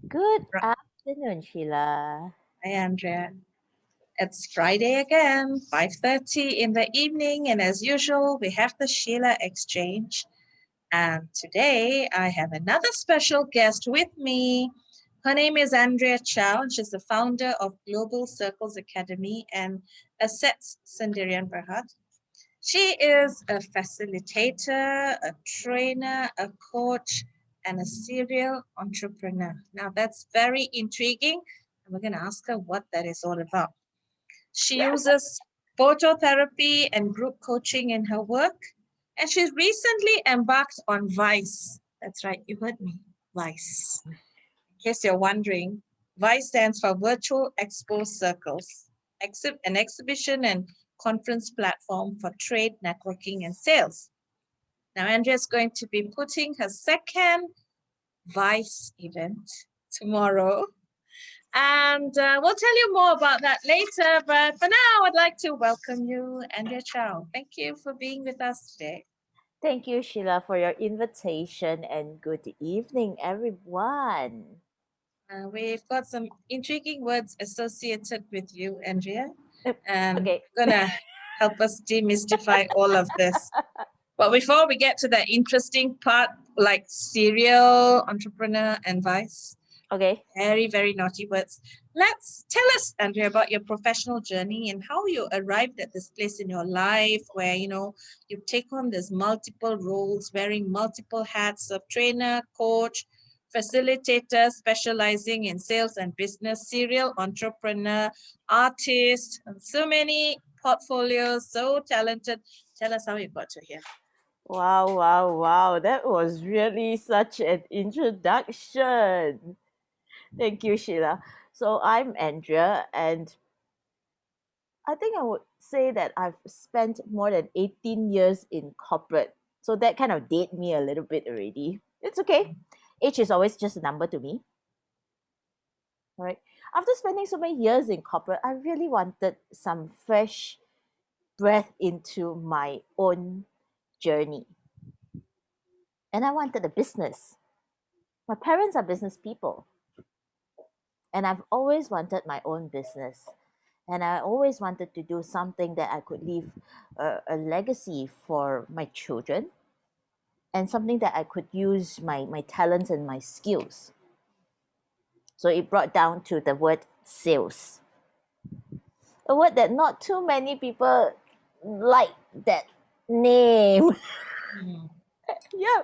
Good Right. afternoon, Sheila. Hi, Andrea. It's Friday again, 5:30 in the evening, and as usual, we have the Sheila Exchange. And today I have another special guest with me. Her name is Andrea Chow, and she's the founder of Global Circles Academy and Assets Sendirian Berhad. She is a facilitator, a trainer, a coach, and a serial entrepreneur. Now, that's very intriguing, and we're going to ask her what that is all about. She uses phototherapy and group coaching in her work, and she's recently embarked on VICE. That's right, you heard me, VICE. In case you're wondering, VICE stands for Virtual Expo Circles, an exhibition and conference platform for trade, networking, and sales. Now, Andrea is going to be putting her second VICE event tomorrow. And we'll tell you more about that later. But for now, I'd like to welcome you, Andrea Chow. Thank you for being with us today. Thank you, Sheila, for your invitation and good evening, everyone. We've got some intriguing words associated with you, Andrea, Uh, and Okay, you're going to help us demystify all of this. But before we get to the interesting part, like serial entrepreneur and vice, okay. very, very naughty words. Let's tell us, Andrea, about your professional journey and how you arrived at this place in your life where, you take on these multiple roles, wearing multiple hats of trainer, coach, facilitator, specializing in sales and business, serial entrepreneur, artist, and so many portfolios, so talented. Tell us how you got to here. Wow, wow, wow. That was really such an introduction. Thank you, Sheila. So I'm Andrea, and I think I would say that I've spent more than 18 years in corporate. So that kind of date me a little bit already. It's okay. Age is always just a number to me. Right. After spending so many years in corporate, I really wanted some fresh breath into my own journey. And I wanted a business. My parents are business people, and I've always wanted my own business. And I always wanted to do something that I could leave a legacy for my children and something that I could use my talents and my skills. So it brought down to the word sales, a word that not too many people like that name. Hmm. Yeah,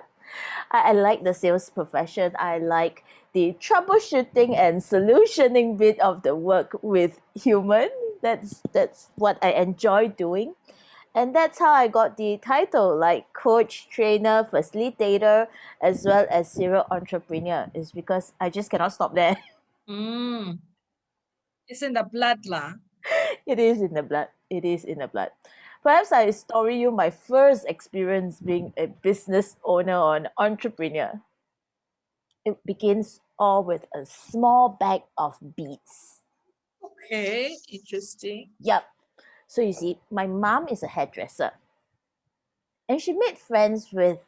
I like the sales profession. I like the troubleshooting and solutioning bit of the work with human. That's what I enjoy doing. And that's how I got the title, like coach, trainer, facilitator, as well as serial entrepreneur, is because I just cannot stop there. Mm. It's in the blood, lah. It is in the blood. It is in the blood. Perhaps I story you my first experience being a business owner or an entrepreneur. It begins all with a small bag of beads. Okay, interesting. Yep. So you see, my mom is a hairdresser, and she made friends with,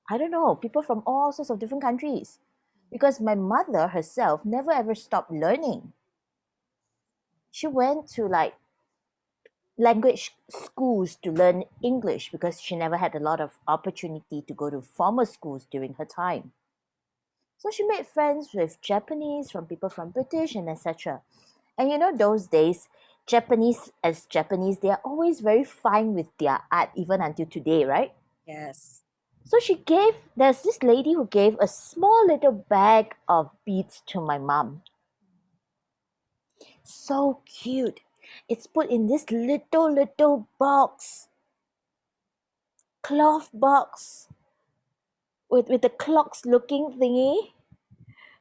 I don't know, people from all sorts of different countries. Because my mother herself never ever stopped learning. She went to like language schools to learn English because she never had a lot of opportunity to go to formal schools during her time. So she made friends with Japanese, from people from British and etc. And you know those days, Japanese as Japanese, they are always very fine with their art even until today, right? Yes. So there's this lady who gave a small little bag of beads to my mom. So cute. It's put in this little box, cloth box with the clocks looking thingy.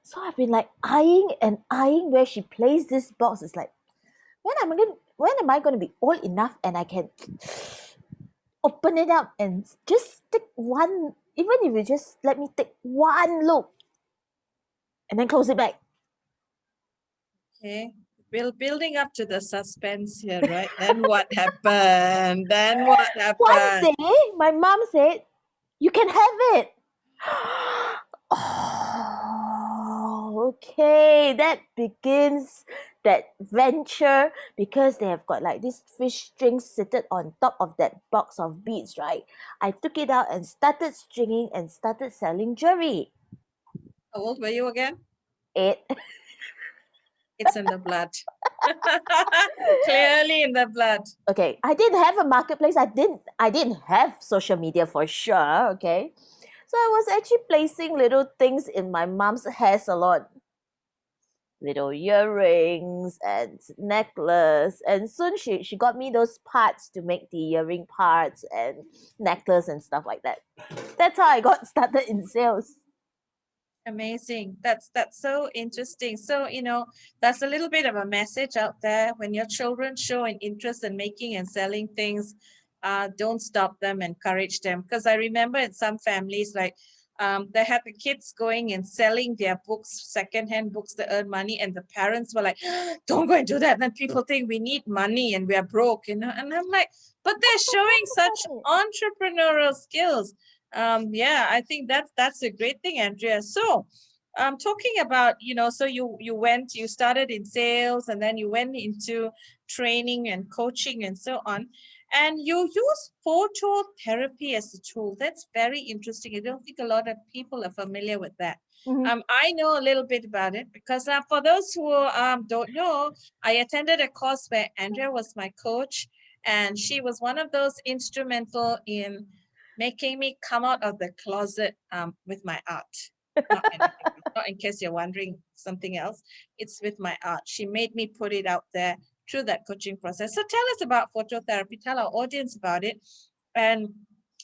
So I've been like eyeing and eyeing where she placed this box. It's like, when am I gonna be old enough and I can open it up and just take one, even if you just let me take one look and then close it back. Okay. We're building up to the suspense here, right? Then what happened? Then what One happened? day, my mom said, "You can have it." Oh, okay, that begins that venture because they have got like this fish string seated on top of that box of beads, right? I took it out and started stringing and started selling jewelry. How old were you again? It It's in the blood. Clearly in the blood. okay, I didn't have a marketplace. I didn't have social media for sure, okay? So I was actually placing little things in my mom's hair salon, little earrings and necklace, and soon she got me those parts to make the earring parts and necklace and stuff like that. That's how I got started in sales. Amazing. That's so interesting. So, that's a little bit of a message out there. When your children show an interest in making and selling things, don't stop them, encourage them. Because I remember in some families, like they had the kids going and selling their books, secondhand books to earn money, and the parents were like, "Don't go and do that." Then people think we need money and we are broke, And I'm like, but they're showing such entrepreneurial skills. Yeah, I think that's a great thing, Andrea. So talking about, so you started in sales, and then you went into training and coaching and so on, and you use phototherapy as a tool. That's very interesting. I don't think a lot of people are familiar with that. Mhm. I know a little bit about it because for those who don't know, I attended a course where Andrea was my coach, and she was one of those instrumental in making me come out of the closet with my art. Not anything else. Not in case you're wondering something else. It's with my art. She made me put it out there through that coaching process. So tell us about phototherapy. Tell our audience about it. And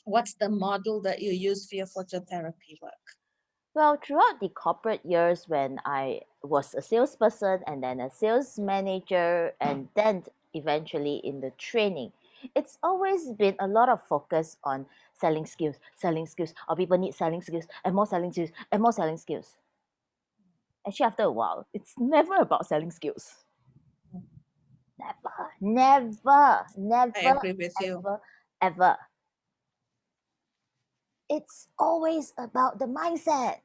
what's the model that you use for your phototherapy work? Well, throughout the corporate years when I was a salesperson and then a sales manager and then eventually in the training, it's always been a lot of focus on selling skills, or people need selling skills and more selling skills and more selling skills. Actually, after a while, it's never about selling skills. Never, never, I never, agree with you. ever, ever. It's always about the mindset,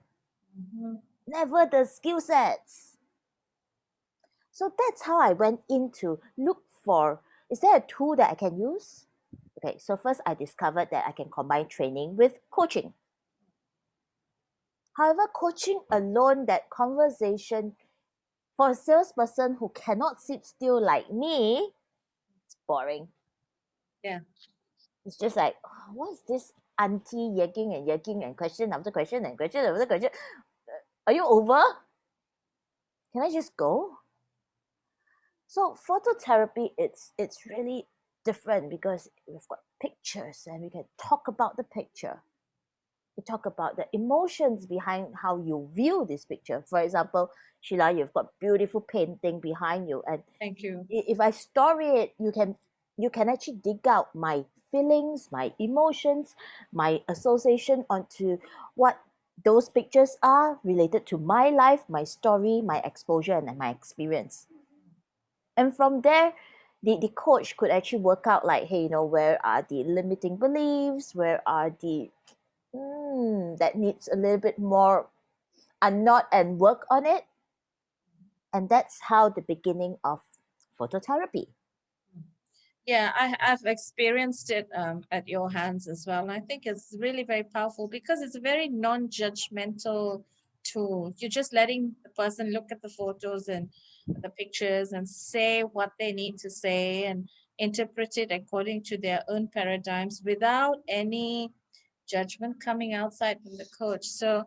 Mhm. never the skill sets. So that's how I went in to look for, is there a tool that I can use? Okay, so first I discovered that I can combine training with coaching. However, coaching alone, that conversation for a salesperson who cannot sit still like me, it's boring. Yeah. It's just like, oh, what's this auntie yakking and question after question and question after question? Are you over? Can I just go? So phototherapy, it's really different because we've got pictures and we can talk about the picture. We talk about the emotions behind how you view this picture. For example, Sheila, you've got beautiful painting behind you, and Thank you. if I story it, you can actually dig out my feelings, my emotions, my association onto what those pictures are related to my life, my story, my exposure, and my experience. And from there, the coach could actually work out like, hey, where are the limiting beliefs, where are the that needs a little bit more unknot and work on it. And that's how the beginning of phototherapy. Yeah, I've experienced it at your hands as well. And I think it's really very powerful because it's a very non-judgmental tool. You're just letting the person look at the photos and the pictures and say what they need to say and interpret it according to their own paradigms without any judgment coming outside from the coach. So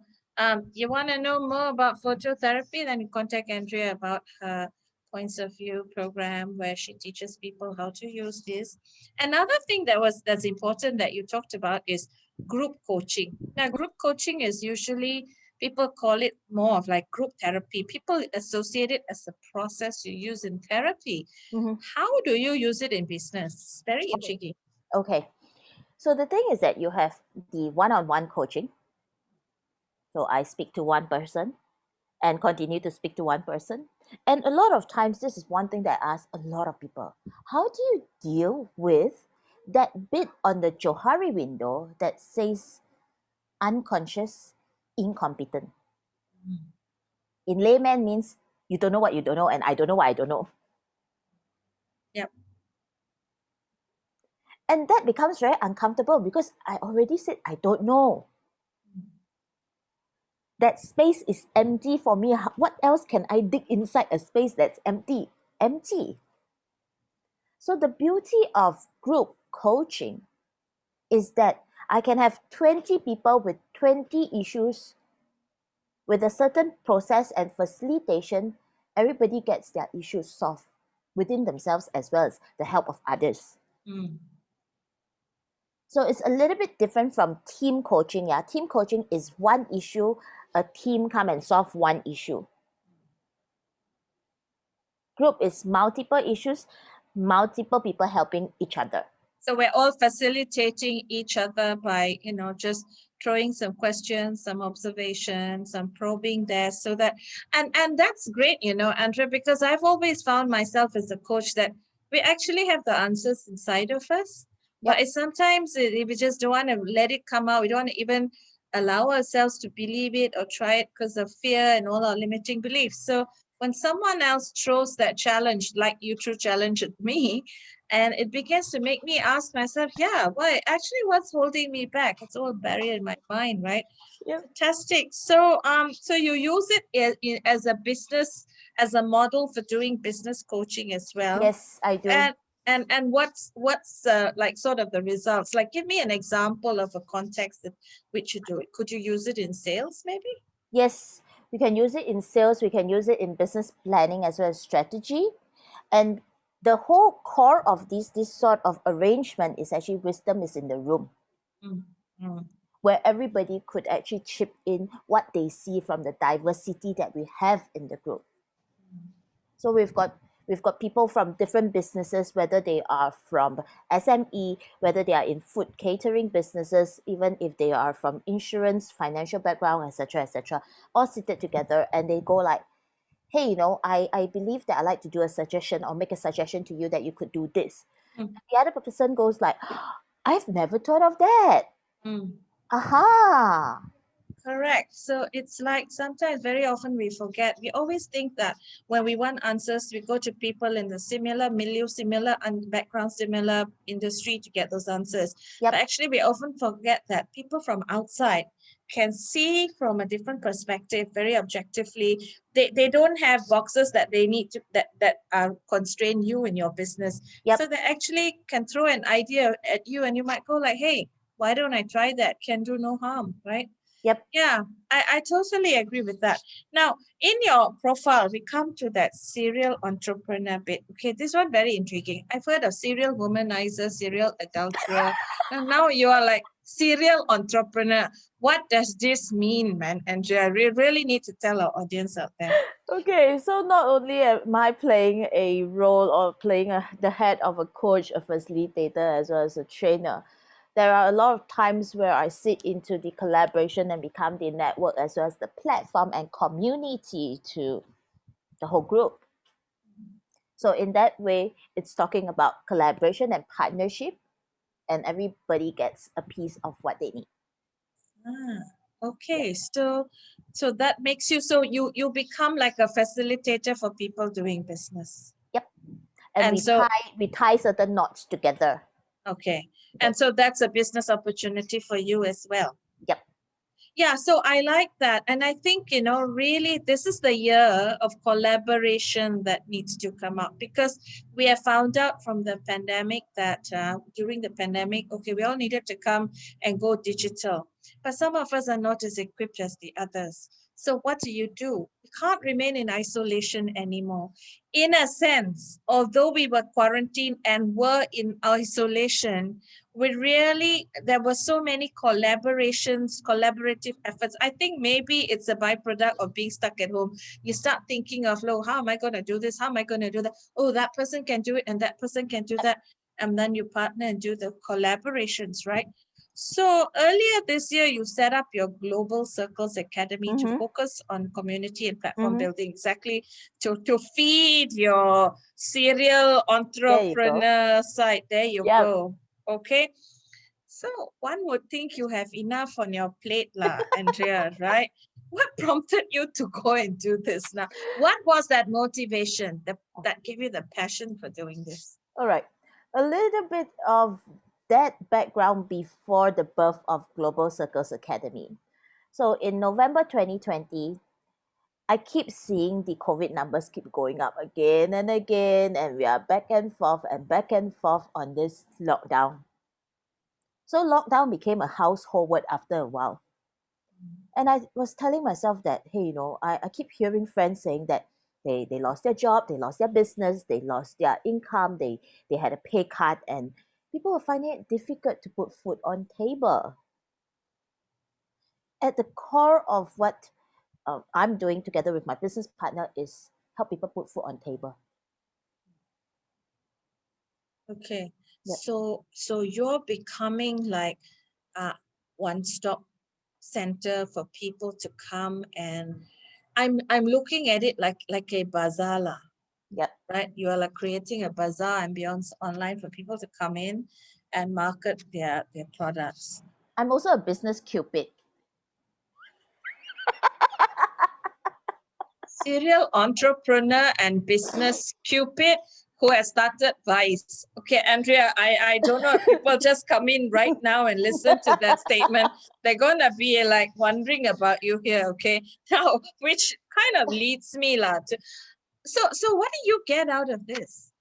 you want to know more about phototherapy, then you contact Andrea about her points of view program where she teaches people how to use this. Another thing that's important that you talked about is group coaching. Now, group coaching is usually people call it more of like group therapy. People associate it as a process you use in therapy. Mhm. How do you use it in business? It's very Okay. intriguing. Okay. So the thing is that you have the one-on-one coaching. So I speak to one person and continue to speak to one person. And a lot of times, this is one thing that I ask a lot of people. How do you deal with that bit on the Johari window that says unconscious, incompetent? In layman means you don't know what you don't know, and I don't know what I don't know. Yep. And that becomes very uncomfortable because I already said I don't know. That space is empty for me. What else can I dig inside a space that's empty? Empty. So the beauty of group coaching is that I can have 20 people with 20 issues with a certain process and facilitation. Everybody gets their issues solved within themselves as well as the help of others. Mm. So it's a little bit different from team coaching. Yeah, team coaching is one issue, a team come and solve one issue. Group is multiple issues, multiple people helping each other. So we're all facilitating each other by, just throwing some questions, some observations, some probing there so that, and that's great, Andrea, because I've always found myself as a coach that we actually have the answers inside of us. But Yep, it's sometimes we just don't want to let it come out. We don't want to even allow ourselves to believe it or try it because of fear and all our limiting beliefs. So when someone else throws that challenge, like you threw challenge at me, and it begins to make me ask myself, yeah, why actually what's holding me back? It's all buried in my mind, right? yep, Fantastic. So you use it as a business, as a model for doing business coaching as well. yes, I do. And what's like sort of the results? Like give me an example of a context that which you do it. Could you use it in sales maybe? Yes, we can use it in sales, we can use it in business planning as well as strategy. And the whole core of this sort of arrangement is actually wisdom is in the room, Mm, mm, where everybody could actually chip in what they see from the diversity that we have in the group. So we've got people from different businesses, whether they are from SME, whether they are in food catering businesses, even if they are from insurance, financial background, etc., all seated together, and they go like, hey, I believe that I like to do a suggestion or make a suggestion to you that you could do this. mm, The other person goes like, I've never thought of that. mm. Aha. Correct. So it's like sometimes very often we forget. We always think that when we want answers, we go to people in the similar milieu, similar background, similar industry to get those answers. But Yep, actually, we often forget that people from outside can see from a different perspective, very objectively. They don't have boxes that they need to that are constrain you in your business. So yep, they actually can throw an idea at you, and you might go like, "Hey, why don't I try that? Can do no harm, right?" yep. Yeah, I totally agree with that. Now, in your profile, we come to that serial entrepreneur bit. Okay, this one very intriguing. I've heard of serial womanizer, serial adulterer, and now you are like serial entrepreneur. What does this mean, man? Andrea, we really need to tell our audience out there. Okay, so not only am I playing a role or playing the head of a coach, a facilitator, as well as a trainer, there are a lot of times where I sit into the collaboration and become the network as well as the platform and community to the whole group. So in that way, it's talking about collaboration and partnership, and everybody gets a piece of what they need. Ah, Yep. okay. So that makes you so you become like a facilitator for people doing business. Yep. And And we so tie certain knots together. okay. And That so that's a business opportunity for you as well. yep. Yeah, so I like that. And I think, really this is the year of collaboration that needs to come up because we have found out from the pandemic that during the pandemic, okay, we all needed to come and go digital. But some of us are not as equipped as the others. So what do? We can't remain in isolation anymore. In a sense, although we were quarantined and were in isolation, we really there were so many collaborative efforts. I think maybe it's a byproduct of being stuck at home. You start thinking of, oh, how am I going to do this, how am I going to do that? Oh, that person can do it and that person can do that, and then you partner and do the collaborations, right? So earlier this year you set up your Global Circles Academy to Mm-hmm. focus on community and platform Mm-hmm. building, exactly to feed your serial There you go. entrepreneur side. There you Yep. go. Okay. So one would think you have enough on your plate, lah, Andrea, right? what prompted you to go and do this now? What was that motivation that gave you the passion for doing this? All right. A little bit of that background before the birth of Global Circles Academy. So in November 2020, I keep seeing the COVID numbers keep going up again and again, and we are back and forth on this lockdown. So lockdown became a household word after a while. And I was telling myself that, hey, I keep hearing friends saying that they lost their job, they lost their business, they lost their income, they had a pay cut, and people are finding it difficult to put food on table. At the core of what I'm doing together with my business partner is help people put food on table. Okay. Yep, So you're becoming like a one-stop center for people to come, and I'm looking at it like a bazaar lah, yep. right? You are like creating a bazaar ambience online for people to come in and market their products. I'm also a business cupid. Serial entrepreneur and business cupid who has started Vice. Okay, Andrea, I don't know if people just come in right now and listen to that statement. They're gonna be like wondering about you here, okay? Now, which kind of leads me to so what do you get out of this?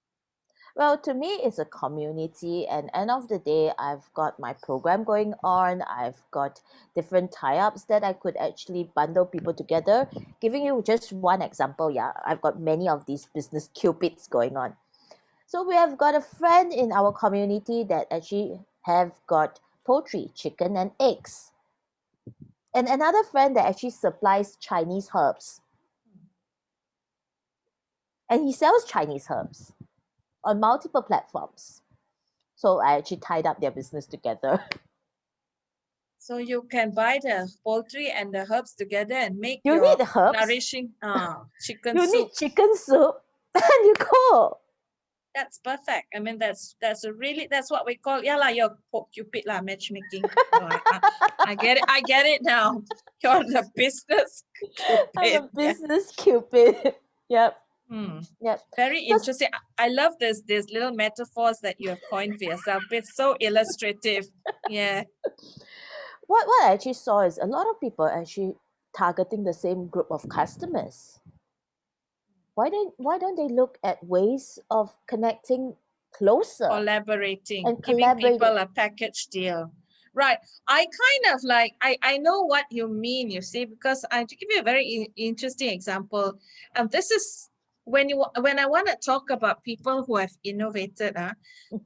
Well, to me, it's a community, and end of the day, I've got my program going on. I've got different tie-ups that I could actually bundle people together. Giving you just one example, yeah, I've got many of these business cupids going on. So we have got a friend in our community that actually have got poultry, chicken, and eggs, and another friend that actually supplies Chinese herbs, and he sells Chinese herbs on multiple platforms. So I actually tied up their business together. So you can buy the poultry and the herbs together and make You your need herbs, nourishing chicken you soup. need chicken soup, and you cook. That's perfect. I mean, that's a really that's what we call yeah lah. You're cupid lah matchmaking. No, I get it. I get it now. You're the business I'm cupid. a Yeah. business cupid. Yep, Hmm. yep. Very Because interesting. I love this little metaphors that you have coined for yourself. It's so illustrative. Yeah. what I actually saw is a lot of people actually targeting the same group of customers. Why don't they look at ways of connecting closer Collaborating, and giving collaborating? people a package deal. Right. I kind of like, I know what you mean, you see, because to give you a very interesting example, this is when I want to talk about people who have innovated,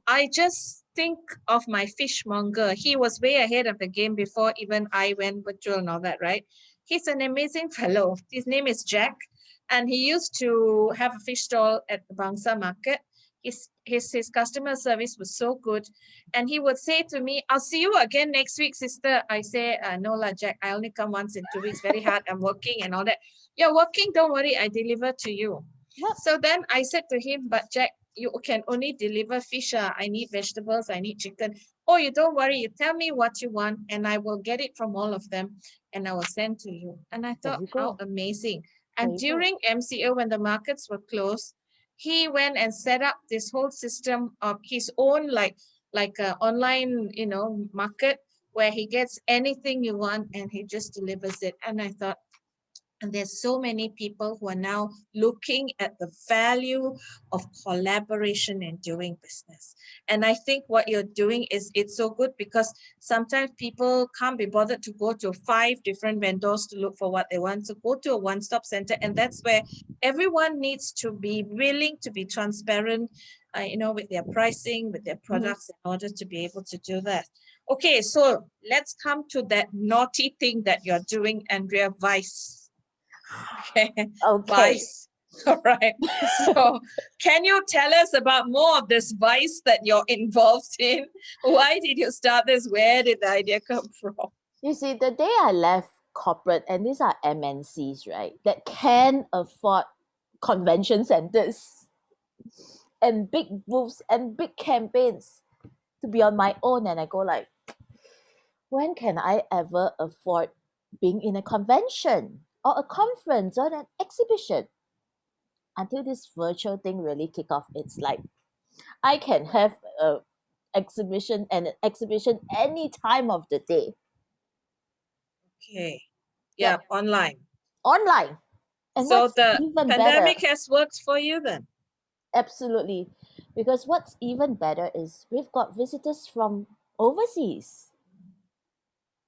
I just think of my fishmonger. He was way ahead of the game before even I went virtual and all that, right? He's an amazing fellow. His name is Jack, and he used to have a fish stall at the Bangsa Market. His customer service was so good, and he would say to me, "I'll see you again next week, sister." I say, "No lah, Jack. I only come once in 2 weeks. Very hard. I'm working and all that." "You're working. Don't worry. I deliver to you." Yep. So then I said to him, "But Jack, you can only deliver fish. I need vegetables. I need chicken." "Oh, you don't worry. You tell me what you want, and I will get it from all of them, and I will send to you." And I There thought, you how go. amazing. There And you go. during MCO, when the markets were closed, he went and set up this whole system of his own, like a online, market where he gets anything you want and he just delivers it. And I thought, and there's so many people who are now looking at the value of collaboration in doing business. And I think what you're doing is it's so good because sometimes people can't be bothered to go to 5 different vendors to look for what they want. So go to a one-stop center, and that's where everyone needs to be willing to be transparent, with their pricing, with their Mhm. products in order to be able to do that. Okay, so let's come to that naughty thing that you're doing, Andrea, Vice. Okay, Okay. vice. All right. So, can you tell us about more of this vice that you're involved in? Why did you start this? Where did the idea come from? You see, the day I left corporate, and these are MNCs, right, that can afford convention centers and big booths and big campaigns to be on my own, and I go like, when can I ever afford being in a convention or a conference or an exhibition. Until this virtual thing really kick off, it's like I can have a exhibition and an exhibition any time of the day. Okay. Yep, Yeah, online. online. And So what's the even better, pandemic has worked for you then. absolutely, because what's even better is we've got visitors from overseas.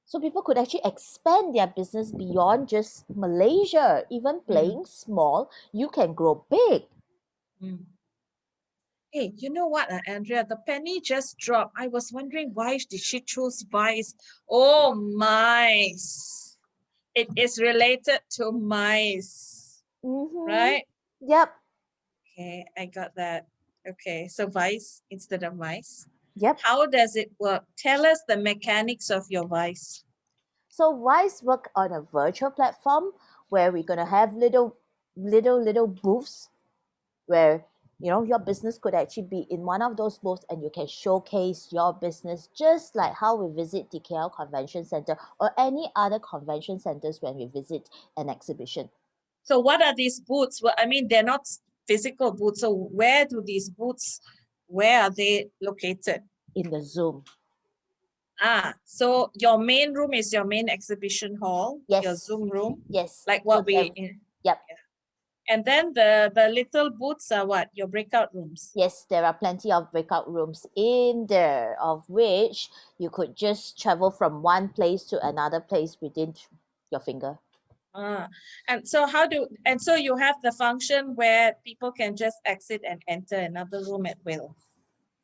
So people could actually expand their business beyond just Malaysia. Even Mm, playing small, you can grow big. mm. Hey, you know what, Andrea? The penny just dropped. I was wondering why did she choose vice? Oh, mice. It is related to mice, Mm-hmm. right? Yep, Okay, I got that. Okay, so vice instead of mice. yep. How does it work? Tell us the mechanics of your vice. So Wise work on a virtual platform where we're gonna have little booths where your business could actually be in one of those booths and you can showcase your business just like how we visit the KL Convention Center or any other convention centers when we visit an exhibition So what are these booths? Well, I mean, they're not physical booths. So where are they located? in the Zoom. So your main room is your main exhibition hall, your Yes, Zoom room, yes. like So what we in. yep. And then the little booths are what? Your breakout rooms. Yes, there are plenty of breakout rooms in there, of which you could just travel from one place to another place within your finger. Ah, and so you have the function where people can just exit and enter another room at will.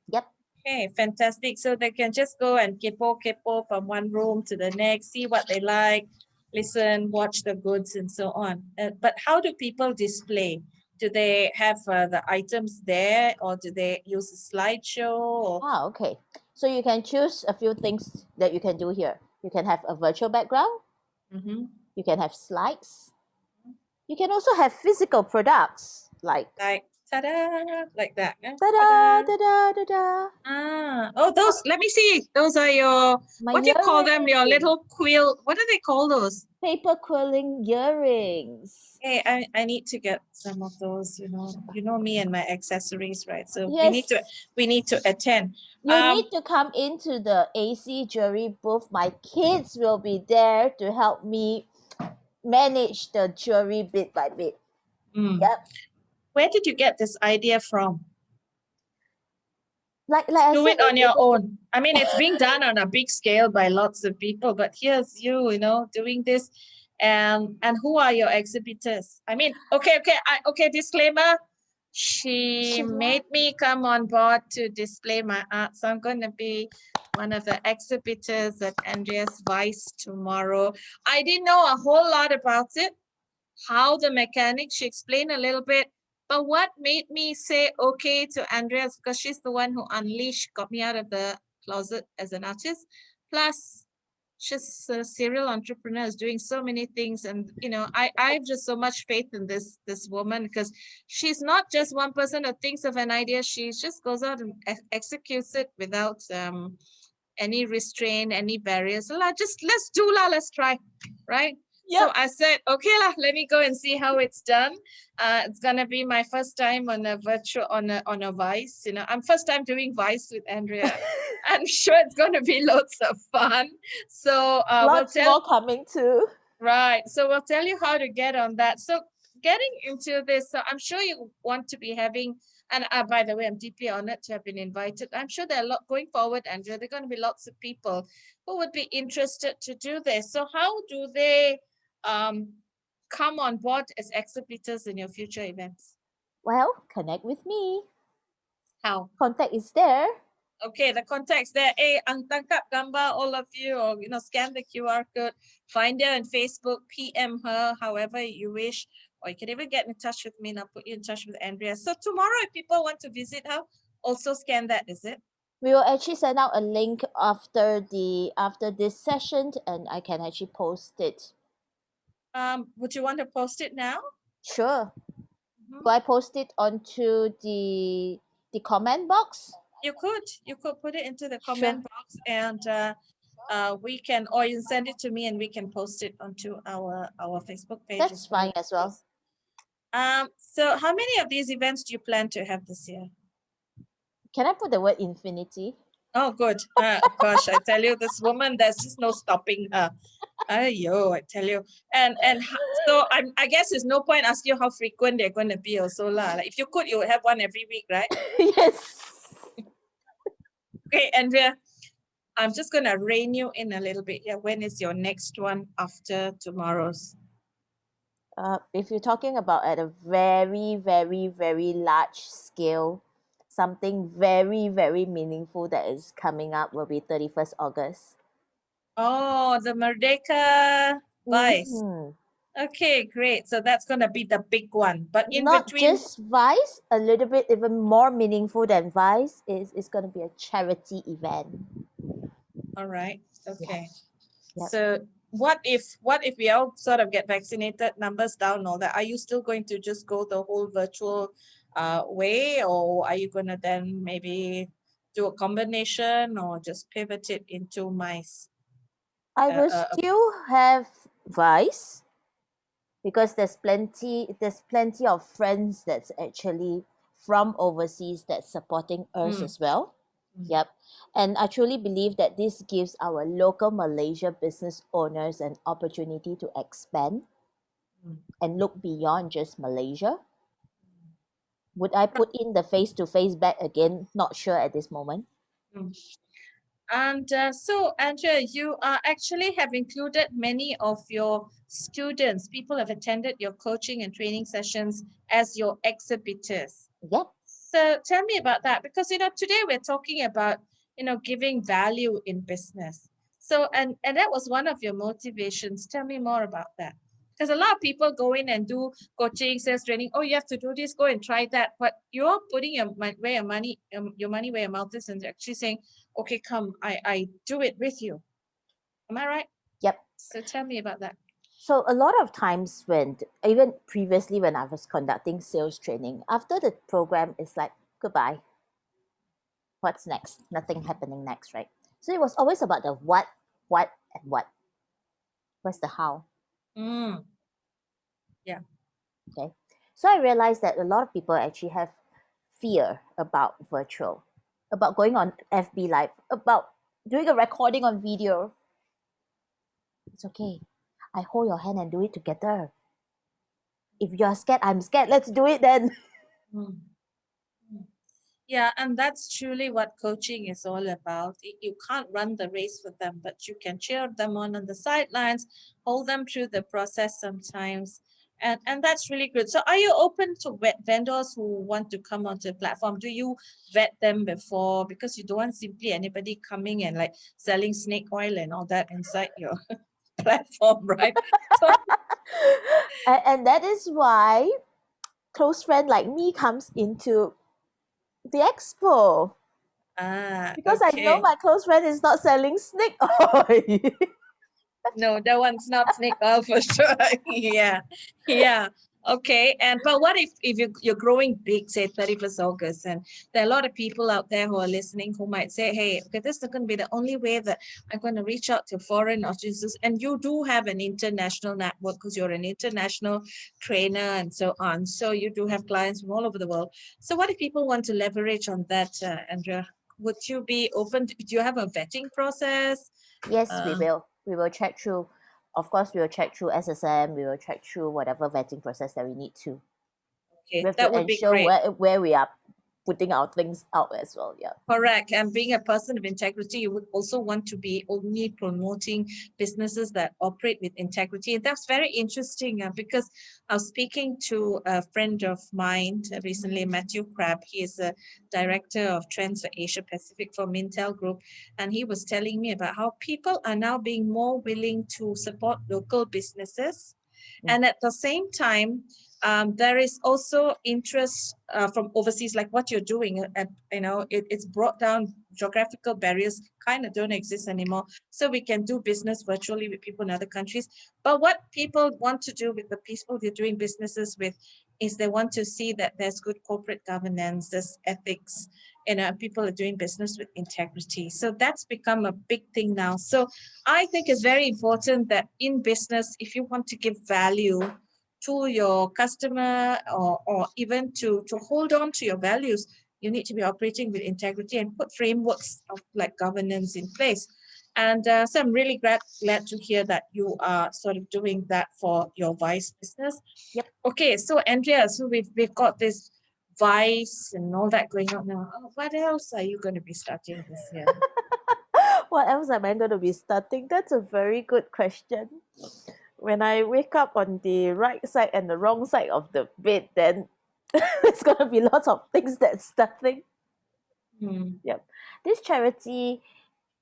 Yep. Okay, fantastic. So they can just go and kepo from one room to the next, see what they like, listen, watch the goods, and so on. But how do people display? Do they have the items there, or do they use a slideshow? Or Okay. So you can choose a few things that you can do here. You can have a virtual background, Mhm. you can have slides, you can also have physical products like Like ta-da, like that. da-da, Ta-da. da-da, da-da, Oh, those. Let me see. Those are your. my What do you call them? Your earring, little quill. What do they call those? paper quilling earrings. Hey, I need to get some of those. You know me and my accessories, right? So we need to Yes, we need to attend. you need to come into the AC jewelry booth. My kids will be there to help me manage the jewelry bit by bit. mm, Yep. where did you get this idea from? Like I Do said it on your earlier, own. I mean, it's being done on a big scale by lots of people, but here's you, doing this. And who are your exhibitors? I mean, okay, disclaimer. She Sheila. made me come on board to display my art. So I'm going to be one of the exhibitors at Andrea's Vice tomorrow. I didn't know a whole lot about it, how the mechanics, she explained a little bit. But what made me say okay to Andrea, because she's the one who unleashed, got me out of the closet as an artist. Plus, she's a serial entrepreneur, is doing so many things. And I have just so much faith in this woman, because she's not just one person that thinks of an idea. She just goes out and executes it without any restraint, any barriers. So let's do lah, let's try, right? So Yep. I said, okay lah, let me go and see how it's done. It's gonna be my first time on a virtual on a Vice. I'm first time doing Vice with Andrea. I'm sure it's gonna be loads of fun. So we'll Lots tell more coming too. Right. So we'll tell you how to get on that. So getting into this, so I'm sure you want to be having, and by the way, I'm deeply honored to have been invited. I'm sure there are a lot going forward, Andrea. There are going to be lots of people who would be interested to do this. So how do they um, come on board as exhibitors in your future events? Well, connect with me. How? Contact is there. Okay, the contacts there. Hey, ang tangkap gambar, all of you, or scan the QR code, find her on Facebook, PM her, however you wish, or you can even get in touch with me and I'll put you in touch with Andrea. So tomorrow, if people want to visit her, also scan that, is it? We will actually send out a link after this session and I can actually post it. Would you want to post it now? Sure. Mhm. Do I post it onto the comment box? You could put it into the Sure. comment box, and we can, or you send it to me and we can post it onto our Facebook page That's as well, fine of as well. course. So how many of these events do you plan to have this year? Can I put the word infinity? Oh, good. Gosh, I tell you, this woman, there's just no stopping her. Ayo, I tell you. So I guess there's no point asking you how frequent they're going to be also lah. Like if you could, you would have one every week, right? Yes. Okay, Andrea, I'm just going to rein you in a little bit here. When is your next one after tomorrow's? If you're talking about at a very, very, very large scale, something very, very meaningful that is coming up will be 31st August. Oh, the Merdeka Vice. Mm-hmm. Okay, great. So that's going to be the big one. But in Not between, just Vice, a little bit even more meaningful than Vice is going to be a charity event. all right. Yep, Okay. yep. So what if we all sort of get vaccinated, numbers down, all that? Are you still going to just go the whole virtual way, or are you going to then maybe do a combination or just pivot it into mice? I Uh, will uh, uh, still have Vice because there's plenty of friends that's actually from overseas that's supporting us mm, as well. mm, Yep. And I truly believe that this gives our local Malaysia business owners an opportunity to expand mm, and look beyond just Malaysia. Would I put in the face to face back again? Not sure at this moment. mm. And so, Andrea, you actually have included many of your students. People have attended your coaching and training sessions as your exhibitors. Yep. So tell me about that, because today we're talking about giving value in business. So and that was one of your motivations. Tell me more about that. Because a lot of people go in and do coaching, sales training. Oh, you have to do this. Go and try that. But you're putting where your money where your mouth is, and actually saying, okay, come, I do it with you. Am I right? Yep. So tell me about that. So a lot of times when even previously when I was conducting sales training, after the program it's like goodbye. What's next? Nothing happening next, right? So it was always about the what, and what. What's the how? Mm, yeah. Okay. So I realized that a lot of people actually have fear about virtual, about going on FB Live, about doing a recording on video. It's okay. I hold your hand and do it together. If you're scared, I'm scared. Let's do it then. Mm. Yeah, and that's truly what coaching is all about. You can't run the race with them, but you can cheer them on the sidelines, hold them through the process sometimes. And that's really good. So are you open to vendors who want to come onto the platform? Do you vet them before? Because you don't want simply anybody coming and like selling snake oil and all that inside your platform, right? So, And that is why close friend like me comes into the expo because I know okay. my close friend is not selling snake oil. No, that one's not snake oil for sure. Yeah, yeah. Okay, and but what if you're growing big, say 31st August, and there are a lot of people out there who are listening who might say, hey, okay, this is not going to be the only way that I'm going to reach out to foreign audiences. And you do have an international network because you're an international trainer and so on. So you do have clients from all over the world. So what if people want to leverage on that, Andrea? Would you be open? Do you have a vetting process? Yes, we Uh, will. We will check through. Of course, we will check through SSM. We will check through whatever vetting process that we need to. We okay, have that to would be ensure great. where we are putting our things out as well. Yeah. Correct. And being a person of integrity, you would also want to be only promoting businesses that operate with integrity. And that's very interesting because I was speaking to a friend of mine recently, Matthew Crabb. He is a director of trends for Asia Pacific for Mintel Group. And he was telling me about how people are now being more willing to support local businesses. Mm. And at the same time, there is also interest from overseas, like what you're doing. And it's brought down geographical barriers, kind of don't exist anymore. So we can do business virtually with people in other countries. But what people want to do with the people they're doing businesses with is they want to see that there's good corporate governance, there's ethics, people are doing business with integrity. So that's become a big thing now. So I think it's very important that in business, if you want to give value to your customer, or even to hold on to your values, you need to be operating with integrity and put frameworks of like governance in place. And so I'm really glad to hear that you are sort of doing that for your Vice business. Yep. Okay, so Andrea, so we've got this Vice and all that going on now. What else are you going to be starting this year? What else am I going to be starting? That's a very good question. When I wake up on the right side and the wrong side of the bed, then it's going to be lots of things that's starting. Hmm. Yep. This charity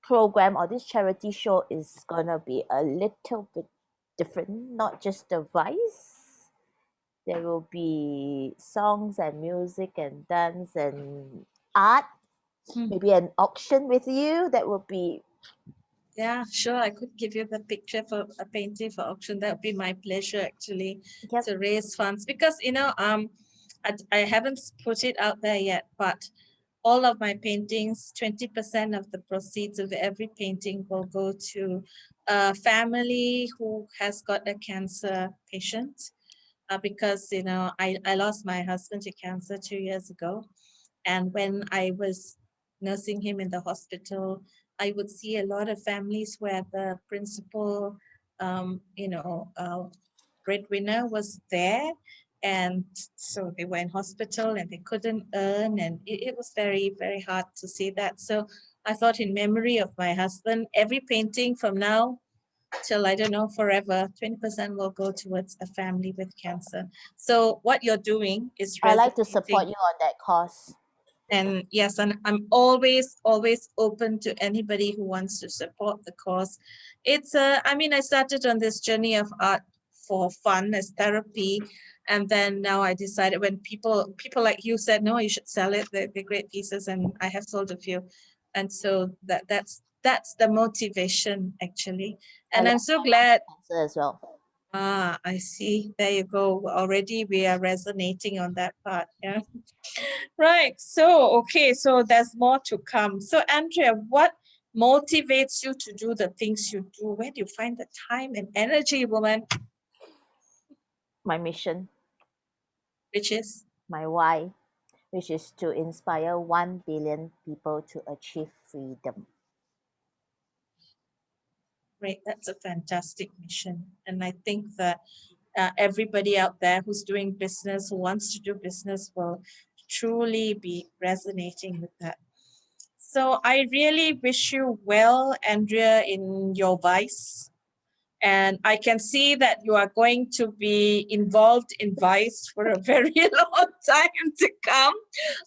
program or this charity show is going to be a little bit different, not just the voice. There will be songs and music and dance and art, Hmm. maybe an auction with you. That will be, Yeah, sure. I could give you the picture for a painting for auction. That would be my pleasure actually, yep. to raise funds, because I haven't put it out there yet, but all of my paintings, 20% of the proceeds of every painting will go to a family who has got a cancer patient. Because I lost my husband to cancer 2 years ago, and when I was nursing him in the hospital, I would see a lot of families where the principal, breadwinner was there. And so they were in hospital and they couldn't earn. And it was very, very hard to see that. So I thought, in memory of my husband, every painting from now till, I don't know, forever, 20% will go towards a family with cancer. So what you're doing is I like to support resonating. you on that cause. And yes, and I'm always open to anybody who wants to support the cause. I started on this journey of art for fun as therapy, and then now I decided, when people like you said, no, you should sell it. They're great pieces, and I have sold a few, and so that's the motivation actually. I And I'm lost so my mom glad. to cancer as well. I see. There you go. Already we are resonating on that part. Yeah. Right. So, okay. So there's more to come. So, Andrea, what motivates you to do the things you do? Where do you find the time and energy, woman? My mission, Which is my why, which is to inspire 1 billion people to achieve freedom. great. That's a fantastic mission. And I think that everybody out there who's doing business, who wants to do business, will truly be resonating with that. So I really wish you well, Andrea, in your vice. And I can see that you are going to be involved in Vice for a very long time to come.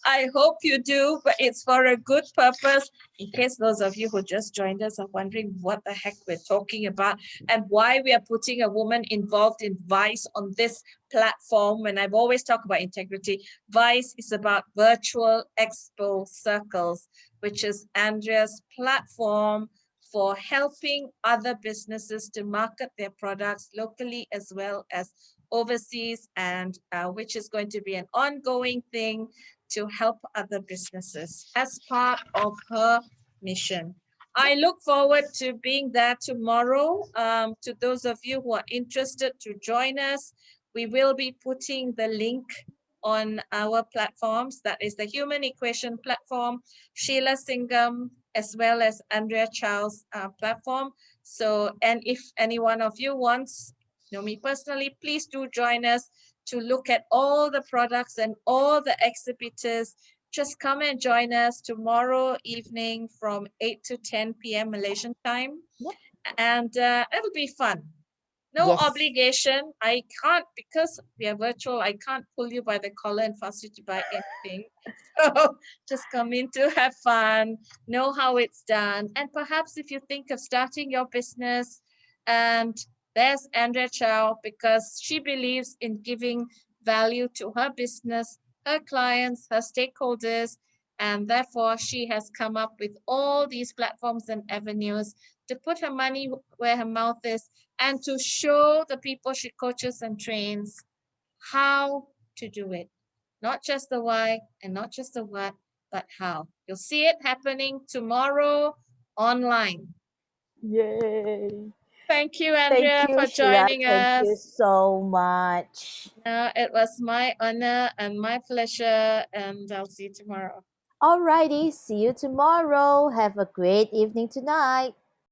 I hope you do, but it's for a good purpose. In case those of you who just joined us are wondering what the heck we're talking about and why we are putting a woman involved in Vice on this platform. And I've always talked about integrity. Vice is about virtual expo circles, which is Andrea's platform for helping other businesses to market their products locally as well as overseas, and which is going to be an ongoing thing to help other businesses as part of her mission. I look forward to being there tomorrow. To those of you who are interested to join us, we will be putting the link on our platforms. That is the Human Equation platform, Sheila Singham, as well as Andrea Chow's platform. So, and if any one of you wants, know me personally, please do join us to look at all the products and all the exhibitors. Just come and join us tomorrow evening from 8 to 10 p.m. Malaysian time. Yep. And it'll be fun. No Yes. obligation. I can't, because we are virtual, I can't pull you by the collar and force you to buy anything. So just come in to have fun, know how it's done. And perhaps if you think of starting your business, and there's Andrea Chow, because she believes in giving value to her business, her clients, her stakeholders. And therefore, she has come up with all these platforms and avenues to put her money where her mouth is, and to show the people she coaches and trains how to do it. Not just the why and not just the what, but how. You'll see it happening tomorrow online. Yay. Thank you, Thank Andrea, you, for Sheila. joining Thank you us. so much. It was my honor and my pleasure, and I'll see you tomorrow. Alrighty, see you tomorrow. Have a great evening tonight.